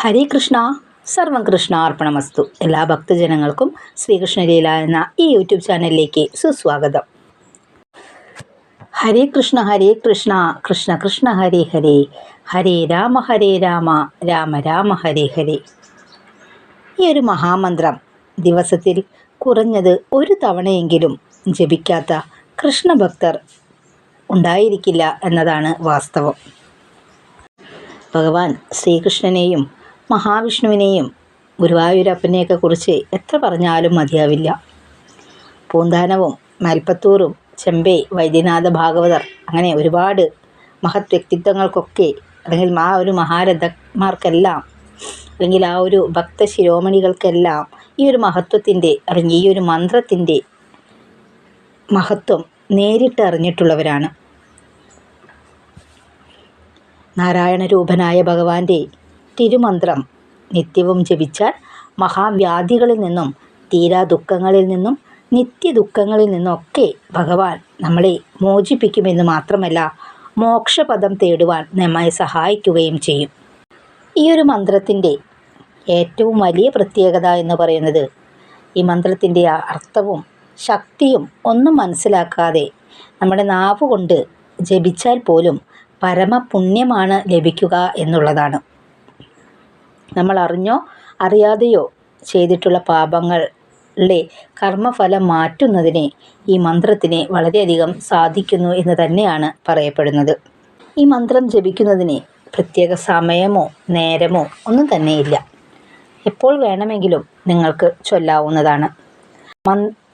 ഹരേ കൃഷ്ണ, സർവം കൃഷ്ണ അർപ്പണമസ്തു. എല്ലാ ഭക്തജനങ്ങൾക്കും ശ്രീകൃഷ്ണലീല എന്ന ഈ യൂട്യൂബ് ചാനലിലേക്ക് സുസ്വാഗതം. ഹരേ കൃഷ്ണ കൃഷ്ണ കൃഷ്ണ ഹരേ ഹരേ, ഹരേ രാമ രാമ രാമ ഹരേ ഹരേ. ഈ ഒരു മഹാമന്ത്രം ദിവസത്തിൽ കുറഞ്ഞത് ഒരു തവണയെങ്കിലും ജപിക്കാത്ത കൃഷ്ണഭക്തർ ഉണ്ടായിരിക്കില്ല എന്നതാണ് വാസ്തവം. ഭഗവാൻ ശ്രീകൃഷ്ണനെയും മഹാവിഷ്ണുവിനെയും ഗുരുവായൂരപ്പനെയൊക്കെ കുറിച്ച് എത്ര പറഞ്ഞാലും മതിയാവില്ല. പൂന്താനവും മേൽപ്പത്തൂറും ചെമ്പൈ വൈദ്യനാഥ ഭാഗവതർ അങ്ങനെ ഒരുപാട് മഹത് വ്യക്തിത്വങ്ങൾക്കൊക്കെ അല്ലെങ്കിൽ ആ ഒരു മഹാരഥന്മാർക്കെല്ലാം അല്ലെങ്കിൽ ആ ഒരു ഭക്തശിരോമണികൾക്കെല്ലാം ഈ ഒരു മഹത്വത്തിൻ്റെ അല്ലെങ്കിൽ ഈ ഒരു മന്ത്രത്തിൻ്റെ മഹത്വം നേരിട്ട് അറിഞ്ഞിട്ടുള്ളവരാണ്. നാരായണരൂപനായ ഭഗവാന്റെ തിരുമന്ത്രം നിത്യവും ജപിച്ചാൽ മഹാവ്യാധികളിൽ നിന്നും തീരാ ദുഃഖങ്ങളിൽ നിന്നും നിത്യദുഃഖങ്ങളിൽ നിന്നൊക്കെ ഭഗവാൻ നമ്മളെ മോചിപ്പിക്കുമെന്ന് മാത്രമല്ല മോക്ഷപദം തേടുവാൻ നമ്മെ സഹായിക്കുകയും ചെയ്യും. ഈ ഒരു മന്ത്രത്തിൻ്റെ ഏറ്റവും വലിയ പ്രത്യേകത എന്ന് പറയുന്നത് ഈ മന്ത്രത്തിൻ്റെ അർത്ഥവും ശക്തിയും ഒന്നും മനസ്സിലാക്കാതെ നമ്മുടെ നാവ് കൊണ്ട് ജപിച്ചാൽ പോലും പരമപുണ്യമാണ് ലഭിക്കുക എന്നുള്ളതാണ്. നമ്മൾ അറിഞ്ഞോ അറിയാതെയോ ചെയ്തിട്ടുള്ള പാപങ്ങളുടെ കർമ്മഫലം മാറ്റുന്നതിന് ഈ മന്ത്രത്തിന് വളരെയധികം സാധിക്കുന്നു എന്ന് തന്നെയാണ് പറയപ്പെടുന്നത്. ഈ മന്ത്രം ജപിക്കുന്നതിന് പ്രത്യേക സമയമോ നേരമോ ഒന്നും തന്നെയില്ല. എപ്പോൾ വേണമെങ്കിലും നിങ്ങൾക്ക് ചൊല്ലാവുന്നതാണ്.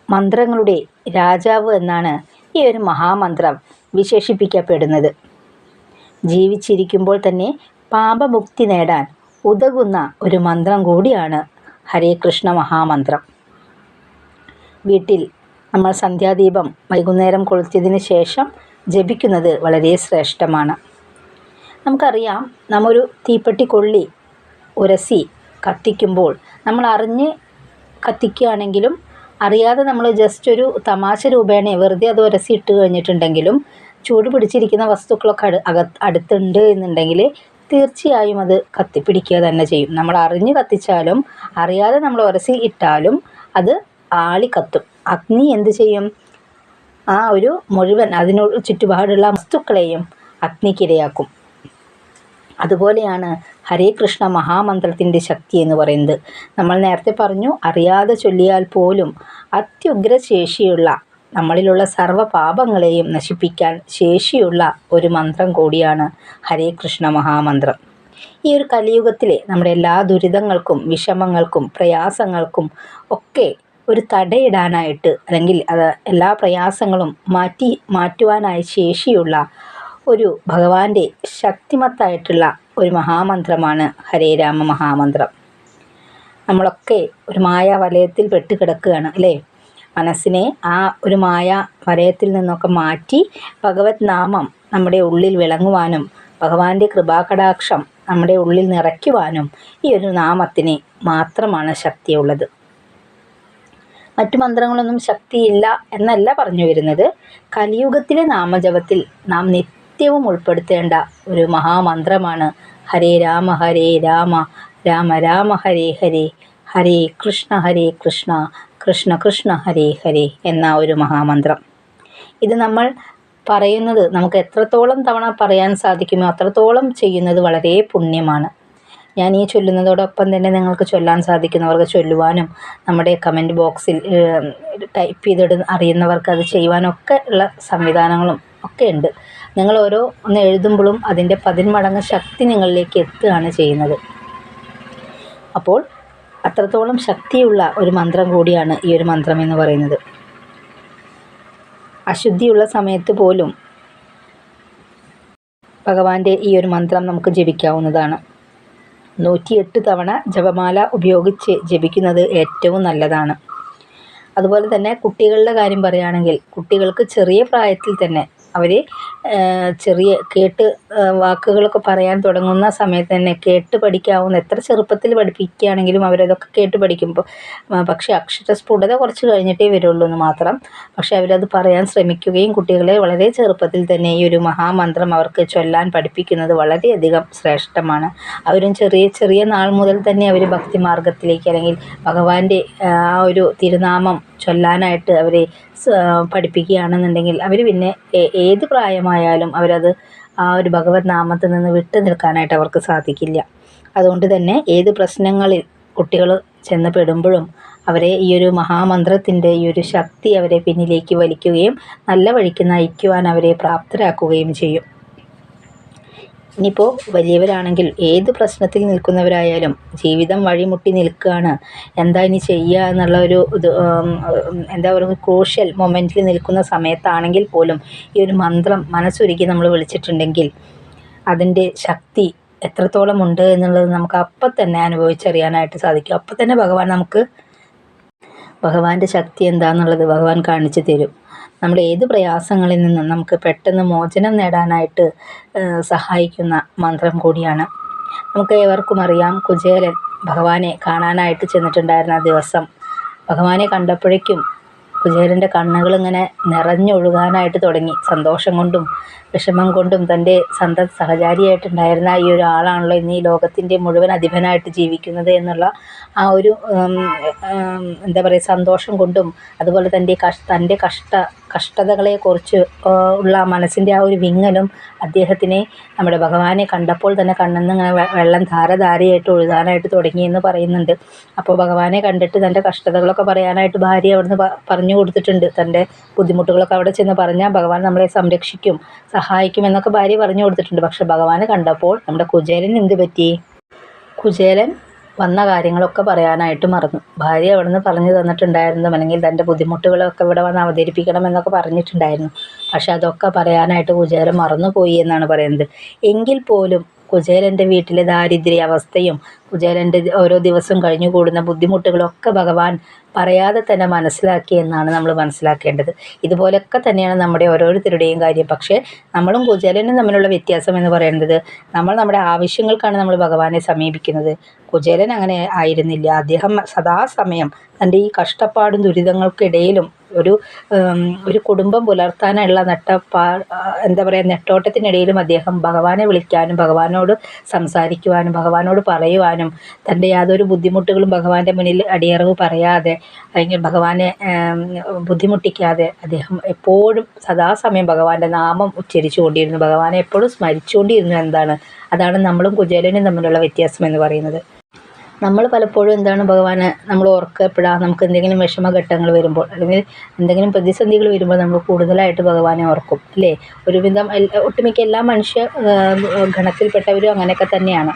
മന്ത്രങ്ങളുടെ രാജാവ് എന്നാണ് ഈ ഒരു മഹാമന്ത്രം വിശേഷിപ്പിക്കപ്പെടുന്നത്. ജീവിച്ചിരിക്കുമ്പോൾ തന്നെ പാപമുക്തി നേടാൻ ഉതകുന്ന ഒരു മന്ത്രം കൂടിയാണ് ഹരേ കൃഷ്ണ മഹാമന്ത്രം. വീട്ടിൽ നമ്മൾ സന്ധ്യാദീപം വൈകുന്നേരം കൊളുത്തിയതിന് ശേഷം ജപിക്കുന്നത് വളരെ ശ്രേഷ്ഠമാണ്. നമുക്കറിയാം, നമ്മൊരു തീപ്പെട്ടി കൊള്ളി ഉരസി കത്തിക്കുമ്പോൾ നമ്മൾ അറിഞ്ഞ് കത്തിക്കുകയാണെങ്കിലും അറിയാതെ നമ്മൾ ജസ്റ്റ് ഒരു തമാശ രൂപേണ വെറുതെ അത് ഉരസി ഇട്ട് കഴിഞ്ഞിട്ടുണ്ടെങ്കിലും ചൂട് പിടിച്ചിരിക്കുന്ന വസ്തുക്കളൊക്കെ അടുത്തുണ്ട് എന്നുണ്ടെങ്കിൽ തീർച്ചയായും അത് കത്തിപ്പിടിക്കുക തന്നെ ചെയ്യും. നമ്മൾ അറിഞ്ഞ് കത്തിച്ചാലും അറിയാതെ നമ്മൾ ഉരസി ഇട്ടാലും അത് ആളി കത്തും. അഗ്നി എന്ത് ചെയ്യും? ആ ഒരു മുഴുവൻ അതിനോട് ചുറ്റുപാടുള്ള വസ്തുക്കളെയും അഗ്നിക്കിരയാക്കും. അതുപോലെയാണ് ഹരേ കൃഷ്ണ മഹാമന്ത്രത്തിൻ്റെ ശക്തി എന്ന് പറയുന്നത്. നമ്മൾ നേരത്തെ പറഞ്ഞു, അറിയാതെ ചൊല്ലിയാൽ പോലും അത്യുഗ്ര ശേഷിയുള്ള നമ്മളിലുള്ള സർവ്വ പാപങ്ങളെയും നശിപ്പിക്കാൻ ശേഷിയുള്ള ഒരു മന്ത്രം കൂടിയാണ് ഹരേ കൃഷ്ണ മഹാമന്ത്രം. ഈ ഒരു കലിയുഗത്തിലെ നമ്മുടെ എല്ലാ ദുരിതങ്ങൾക്കും വിഷമങ്ങൾക്കും പ്രയാസങ്ങൾക്കും ഒക്കെ ഒരു തടയിടാനായിട്ട് അല്ലെങ്കിൽ എല്ലാ പ്രയാസങ്ങളും മാറ്റുവാനായി ശേഷിയുള്ള ഒരു ഭഗവാന്റെ ശക്തിമത്തായിട്ടുള്ള ഒരു മഹാമന്ത്രമാണ് ഹരേ രാമ മഹാമന്ത്രം. നമ്മളൊക്കെ ഒരു മായാവലയത്തിൽ പെട്ടുകിടക്കുകയാണ് അല്ലേ? മനസ്സിനെ ആ ഒരു മായ വലയത്തിൽ നിന്നൊക്കെ മാറ്റി ഭഗവത് നാമം നമ്മുടെ ഉള്ളിൽ വിളങ്ങുവാനും ഭഗവാന്റെ കൃപാകടാക്ഷം നമ്മുടെ ഉള്ളിൽ നിറയ്ക്കുവാനും ഈ ഒരു നാമത്തിന് മാത്രമാണ് ശക്തിയുള്ളത്. മറ്റു മന്ത്രങ്ങളൊന്നും ശക്തിയില്ല എന്നല്ല പറഞ്ഞു വരുന്നത്. കലിയുഗത്തിലെ നാമജപത്തിൽ നാം നിത്യവും ഉൾപ്പെടുത്തേണ്ട ഒരു മഹാമന്ത്രമാണ് ഹരേ രാമ രാമ രാമ ഹരേ ഹരേ, ഹരേ കൃഷ്ണ കൃഷ്ണ കൃഷ്ണ ഹരേ ഹരേ എന്ന ഒരു മഹാമന്ത്രം. ഇത് നമ്മൾ പറയുന്നത് നമുക്ക് എത്രത്തോളം തവണ പറയാൻ സാധിക്കുമോ അത്രത്തോളം ചെയ്യുന്നത് വളരെ പുണ്യമാണ്. ഞാൻ ഈ ചൊല്ലുന്നതോടൊപ്പം തന്നെ നിങ്ങൾക്ക് ചൊല്ലാൻ സാധിക്കുന്നവർക്ക് ചൊല്ലുവാനും നമ്മുടെ കമൻറ്റ് ബോക്സിൽ ടൈപ്പ് ചെയ്തിട്ട് അറിയുന്നവർക്ക് അത് ചെയ്യുവാനൊക്കെ ഉള്ള സംവിധാനങ്ങളും ഒക്കെ ഉണ്ട്. നിങ്ങൾ ഒന്ന് എഴുതുമ്പോഴും അതിൻ്റെ 10 മടങ്ങ് ശക്തി നിങ്ങളിലേക്ക് എത്തുകയാണ് ചെയ്യുന്നത്. അപ്പോൾ അത്രത്തോളം ശക്തിയുള്ള ഒരു മന്ത്രം കൂടിയാണ് ഈ ഒരു മന്ത്രം എന്ന് പറയുന്നത്. അശുദ്ധിയുള്ള സമയത്ത് പോലും ഭഗവാന്റെ ഈ ഒരു മന്ത്രം നമുക്ക് ജപിക്കാവുന്നതാണ്. 108 തവണ ജപമാല ഉപയോഗിച്ച് ജപിക്കുന്നത് ഏറ്റവും നല്ലതാണ്. അതുപോലെ തന്നെ കുട്ടികളുടെ കാര്യം പറയുകയാണെങ്കിൽ കുട്ടികൾക്ക് ചെറിയ പ്രായത്തിൽ തന്നെ അവർ ചെറിയ വാക്കുകളൊക്കെ പറയാൻ തുടങ്ങുന്ന സമയത്ത് തന്നെ കേട്ട് പഠിക്കാവുന്ന, എത്ര ചെറുപ്പത്തിൽ പഠിപ്പിക്കുകയാണെങ്കിലും അവരതൊക്കെ കേട്ട് പഠിക്കുമ്പോൾ, പക്ഷേ അക്ഷരസ്ഫുടത കുറച്ച് കഴിഞ്ഞിട്ടേ വരുള്ളൂ എന്ന് മാത്രം. പക്ഷേ അവരത് പറയാൻ ശ്രമിക്കുകയും കുട്ടികളെ വളരെ ചെറുപ്പത്തിൽ തന്നെ ഈ ഒരു മഹാമന്ത്രം അവർക്ക് ചൊല്ലാൻ പഠിപ്പിക്കുന്നത് വളരെയധികം ശ്രേഷ്ഠമാണ്. അവരും ചെറിയ ചെറിയ നാൾ മുതൽ തന്നെ അവർ ഭക്തിമാർഗത്തിലേക്ക് അല്ലെങ്കിൽ ഭഗവാന്റെ ആ ഒരു തിരുനാമം ചൊല്ലാനായിട്ട് അവരെ പഠിപ്പിക്കുകയാണെന്നുണ്ടെങ്കിൽ അവർ പിന്നെ ഏത് പ്രായമായാലും അവരത് ആ ഒരു ഭഗവത് നാമത്തിൽ നിന്ന് വിട്ടു നിൽക്കാനായിട്ട് അവർക്ക് സാധിക്കില്ല. അതുകൊണ്ട് തന്നെ ഏത് പ്രശ്നങ്ങളിൽ കുട്ടികൾ ചെന്ന് പെടുമ്പോഴും അവരെ ഈ ഒരു മഹാമന്ത്രത്തിൻ്റെ ഈ ഒരു ശക്തി അവരെ പിന്നിലേക്ക് വലിക്കുകയും നല്ല വഴിക്ക് നയിക്കുവാൻ അവരെ പ്രാപ്തരാക്കുകയും ചെയ്യും. ഇനിയിപ്പോൾ വലിയവരാണെങ്കിൽ ഏത് പ്രശ്നത്തിൽ നിൽക്കുന്നവരായാലും ജീവിതം വഴിമുട്ടി നിൽക്കുകയാണ്, എന്താ ഇനി ചെയ്യുക എന്നുള്ള ഒരു എന്താ പറയുക ക്രൂഷ്യൽ മൊമെൻറ്റിൽ നിൽക്കുന്ന സമയത്താണെങ്കിൽ പോലും ഈ ഒരു മന്ത്രം മനസ്സൊരുക്കി നമ്മൾ വിളിച്ചിട്ടുണ്ടെങ്കിൽ അതിൻ്റെ ശക്തി എത്രത്തോളം ഉണ്ട് എന്നുള്ളത് നമുക്ക് അപ്പം തന്നെ അനുഭവിച്ചറിയാനായിട്ട് സാധിക്കും. അപ്പം തന്നെ ഭഗവാന്റെ ശക്തി എന്താണെന്നുള്ളത് ഭഗവാൻ കാണിച്ചു തരും. നമ്മുടെ ഏത് പ്രയാസങ്ങളിൽ നിന്നും നമുക്ക് പെട്ടെന്ന് മോചനം നേടാനായിട്ട് സഹായിക്കുന്ന മന്ത്രം കൂടിയാണ്. നമുക്ക് ഏവർക്കും അറിയാം, കുചേലൻ ഭഗവാനെ കാണാനായിട്ട് ചെന്നിട്ടുണ്ടായിരുന്ന ആ ദിവസം ഭഗവാനെ കണ്ടപ്പോഴേക്കും കുചേലൻ്റെ കണ്ണുകളിങ്ങനെ നിറഞ്ഞൊഴുകാനായിട്ട് തുടങ്ങി. സന്തോഷം കൊണ്ടും വിഷമം കൊണ്ടും തൻ്റെ സഹചാരിയായിട്ടുണ്ടായിരുന്ന ഈ ഒരു ആളാണല്ലോ ഇന്ന് ഈ ലോകത്തിൻ്റെ മുഴുവൻ അധിപനായിട്ട് ജീവിക്കുന്നത് എന്നുള്ള ആ ഒരു എന്താ പറയുക സന്തോഷം കൊണ്ടും അതുപോലെ തൻ്റെ കഷ്ടതകളെക്കുറിച്ച് ഉള്ള മനസ്സിൻ്റെ ആ ഒരു വിങ്ങലും അദ്ദേഹത്തിനെ നമ്മുടെ ഭഗവാനെ കണ്ടപ്പോൾ തന്നെ കണ്ണിന്ന് ഇങ്ങനെ വെള്ളം ധാരധാരയായിട്ട് ഒഴുകാനായിട്ട് തുടങ്ങിയെന്ന് പറയുന്നുണ്ട്. അപ്പോൾ ഭഗവാനെ കണ്ടിട്ട് തൻ്റെ കഷ്ടതകളൊക്കെ പറയാനായിട്ട് ഭാര്യ അവിടുന്ന് പറഞ്ഞു കൊടുത്തിട്ടുണ്ട്. തൻ്റെ ബുദ്ധിമുട്ടുകളൊക്കെ അവിടെ ചെന്ന് പറഞ്ഞാൽ ഭഗവാൻ നമ്മളെ സംരക്ഷിക്കും, സഹായിക്കും എന്നൊക്കെ ഭാര്യ പറഞ്ഞു കൊടുത്തിട്ടുണ്ട്. പക്ഷെ ഭഗവാനെ കണ്ടപ്പോൾ നമ്മുടെ കുചേലൻ എന്ത് പറ്റി? കുചേലൻ വന്ന കാര്യങ്ങളൊക്കെ പറയാനായിട്ട് മറന്നു. ഭാര്യ അവിടുന്ന് പറഞ്ഞു തന്നിട്ടുണ്ടായിരുന്നു, അല്ലെങ്കിൽ തൻ്റെ ബുദ്ധിമുട്ടുകളൊക്കെ ഇവിടെ വന്ന് അവതരിപ്പിക്കണം എന്നൊക്കെ പറഞ്ഞിട്ടുണ്ടായിരുന്നു. പക്ഷെ അതൊക്കെ പറയാനായിട്ട് കുചേലൻ മറന്നുപോയി എന്നാണ് പറയുന്നത്. എങ്കിൽ പോലും കുചേലൻ്റെ വീട്ടിലെ ദാരിദ്ര്യാവസ്ഥയും കുചേലൻ്റെ ഓരോ ദിവസം കഴിഞ്ഞു കൂടുന്ന ബുദ്ധിമുട്ടുകളൊക്കെ ഭഗവാൻ പറയാതെ തന്നെ മനസ്സിലാക്കി എന്നാണ് നമ്മൾ മനസ്സിലാക്കേണ്ടത്. ഇതുപോലൊക്കെ തന്നെയാണ് നമ്മുടെ ഓരോരുത്തരുടെയും കാര്യം. പക്ഷേ നമ്മളും കുചേലനും തമ്മിലുള്ള വ്യത്യാസം എന്ന് പറയുന്നത്, നമ്മൾ നമ്മുടെ ആവശ്യങ്ങൾക്കാണ് നമ്മൾ ഭഗവാനെ സമീപിക്കുന്നത്. കുചേലൻ അങ്ങനെ ആയിരുന്നില്ല. അദ്ദേഹം സദാസമയം തൻ്റെ ഈ കഷ്ടപ്പാടും ദുരിതങ്ങൾക്കിടയിലും ഒരു കുടുംബം പുലർത്താനുള്ള എന്താ പറയുക നെട്ടോട്ടത്തിനിടയിലും അദ്ദേഹം ഭഗവാനെ വിളിക്കാനും ഭഗവാനോട് സംസാരിക്കുവാനും ഭഗവാനോട് പറയുവാനും തൻ്റെ യാതൊരു ബുദ്ധിമുട്ടുകളും ഭഗവാന്റെ മുന്നിൽ അടിയറവ് പറയാതെ അല്ലെങ്കിൽ ഭഗവാനെ ബുദ്ധിമുട്ടിക്കാതെ അദ്ദേഹം എപ്പോഴും സദാസമയം ഭഗവാന്റെ നാമം ഉച്ചരിച്ചുകൊണ്ടിരുന്നു, ഭഗവാനെ എപ്പോഴും സ്മരിച്ചുകൊണ്ടിരുന്നു. അതാണ് നമ്മളും കുചേലനും തമ്മിലുള്ള വ്യത്യാസം എന്ന് പറയുന്നത്. നമ്മൾ പലപ്പോഴും എന്താണ് ഭഗവാനെ നമ്മൾ ഓർക്കപ്പെടാം, നമുക്ക് എന്തെങ്കിലും വിഷമഘട്ടങ്ങൾ വരുമ്പോൾ അല്ലെങ്കിൽ എന്തെങ്കിലും പ്രതിസന്ധികൾ വരുമ്പോൾ നമ്മൾ കൂടുതലായിട്ട് ഭഗവാനെ ഓർക്കും, അല്ലേ? ഒരുവിധം ഒട്ടുമിക്ക എല്ലാ മനുഷ്യ ഗണത്തിൽപ്പെട്ടവരും അങ്ങനെയൊക്കെ തന്നെയാണ്.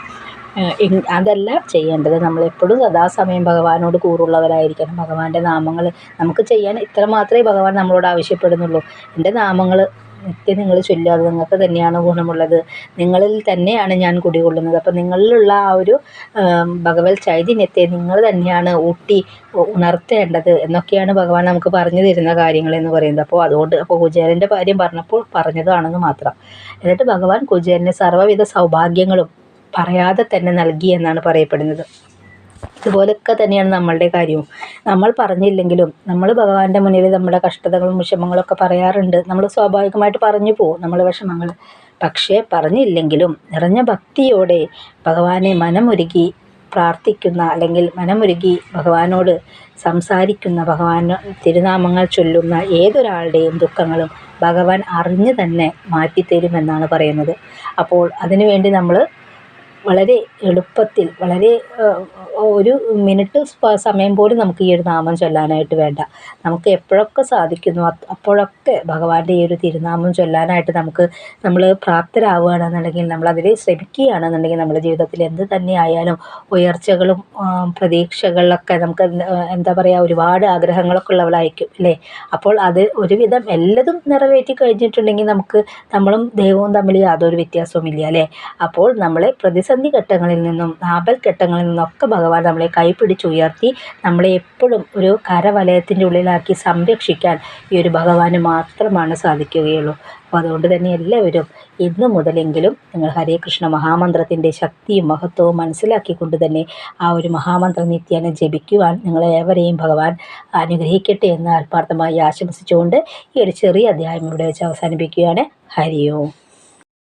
അതല്ല ചെയ്യേണ്ടത്. നമ്മളെപ്പോഴും സദാസമയം ഭഗവാനോട് കൂറുള്ളവരായിരിക്കണം. ഭഗവാന്റെ നാമങ്ങൾ നമുക്ക് ചെയ്യാൻ ഇത്ര മാത്രമേ ഭഗവാൻ നമ്മളോട് ആവശ്യപ്പെടുന്നുള്ളൂ. എൻ്റെ നാമങ്ങൾ നിത്യം നിങ്ങൾ ചൊല്ലുക, അത് നിങ്ങൾക്ക് തന്നെയാണ് ഗുണമുള്ളത്, നിങ്ങളിൽ തന്നെയാണ് ഞാൻ കുടികൊള്ളുന്നത്. അപ്പോൾ നിങ്ങളിലുള്ള ആ ഒരു ഭഗവത് ചൈതന്യത്തെ നിങ്ങൾ തന്നെയാണ് ഉണർത്തേണ്ടത് എന്നൊക്കെയാണ് ഭഗവാൻ നമുക്ക് പറഞ്ഞു തരുന്ന കാര്യങ്ങളെന്ന് പറയുന്നത്. അപ്പോൾ കുചേലൻ്റെ കാര്യം പറഞ്ഞപ്പോൾ പറഞ്ഞതാണെന്ന് മാത്രം. എന്നിട്ട് ഭഗവാൻ കുചേലന് സർവ്വവിധ സൗഭാഗ്യങ്ങളും പറയാതെ തന്നെ നൽകി എന്നാണ് പറയപ്പെടുന്നത്. ഇതുപോലൊക്കെ തന്നെയാണ് നമ്മളുടെ കാര്യവും. നമ്മൾ പറഞ്ഞില്ലെങ്കിലും നമ്മൾ ഭഗവാന്റെ മുന്നിൽ നമ്മുടെ കഷ്ടതകളും വിഷമങ്ങളൊക്കെ പറയാറുണ്ട്. നമ്മൾ സ്വാഭാവികമായിട്ട് പറഞ്ഞു പോകും നമ്മൾ വിഷമങ്ങൾ. പക്ഷേ പറഞ്ഞില്ലെങ്കിലും നിറഞ്ഞ ഭക്തിയോടെ ഭഗവാനെ മനമുരുകി പ്രാർത്ഥിക്കുന്ന അല്ലെങ്കിൽ മനമുരുകി ഭഗവാനോട് സംസാരിക്കുന്ന, ഭഗവാൻ തിരുനാമങ്ങൾ ചൊല്ലുന്ന ഏതൊരാളുടെയും ദുഃഖങ്ങളും ഭഗവാൻ അറിഞ്ഞു തന്നെ മാറ്റിത്തരുമെന്നാണ് പറയുന്നത്. അപ്പോൾ അതിനുവേണ്ടി നമ്മൾ വളരെ എളുപ്പത്തിൽ ഒരു മിനിറ്റ് സമയം പോലും നമുക്ക് ഈ ഒരു നാമം ചൊല്ലാനായിട്ട് വേണ്ട. നമുക്ക് എപ്പോഴൊക്കെ സാധിക്കുന്നു അപ്പോഴൊക്കെ ഭഗവാന്റെ ഈ ഒരു തിരുനാമം ചൊല്ലാനായിട്ട് നമ്മൾ പ്രാപ്തരാവുകയാണെന്നുണ്ടെങ്കിൽ, നമ്മളതിൽ ശ്രമിക്കുകയാണെന്നുണ്ടെങ്കിൽ നമ്മുടെ ജീവിതത്തിൽ എന്ത് തന്നെയായാലും ഉയർച്ചകളും പ്രതീക്ഷകളിലൊക്കെ നമുക്ക് എന്താ പറയുക ഒരുപാട് ആഗ്രഹങ്ങളൊക്കെ ഉള്ളവളായിരിക്കും, അല്ലേ? അപ്പോൾ അത് ഒരുവിധം എല്ലതും നിറവേറ്റി കഴിഞ്ഞിട്ടുണ്ടെങ്കിൽ നമ്മളും ദൈവവും തമ്മിൽ യാതൊരു വ്യത്യാസവും ഇല്ല, അല്ലേ? അപ്പോൾ നമ്മളെ പ്രതിസന്ധി പ്രതിസന്ധി ഘട്ടങ്ങളിൽ നിന്നും ആപൽഘട്ടങ്ങളിൽ നിന്നൊക്കെ ഭഗവാൻ നമ്മളെ കൈപിടിച്ചുയർത്തി നമ്മളെ എപ്പോഴും ഒരു കരവലയത്തിൻ്റെ ഉള്ളിലാക്കി സംരക്ഷിക്കാൻ ഈ ഒരു ഭഗവാന് മാത്രമാണ് സാധിക്കുകയുള്ളൂ. അപ്പോൾ അതുകൊണ്ട് തന്നെ എല്ലാവരും ഇന്നു മുതലെങ്കിലും നിങ്ങൾ ഹരേ കൃഷ്ണ മഹാമന്ത്രത്തിൻ്റെ ശക്തിയും മഹത്വവും മനസ്സിലാക്കിക്കൊണ്ട് തന്നെ ആ ഒരു മഹാമന്ത്രം നിത്യേന ജപിക്കുവാൻ നിങ്ങളേവരെയും ഭഗവാൻ അനുഗ്രഹിക്കട്ടെ എന്ന് ആത്മാർത്ഥമായി ആശംസിച്ചുകൊണ്ട് ഈ ഒരു ചെറിയ അധ്യായം ഇവിടെ വെച്ച് അവസാനിപ്പിക്കുകയാണ്. ഹരി ഓം.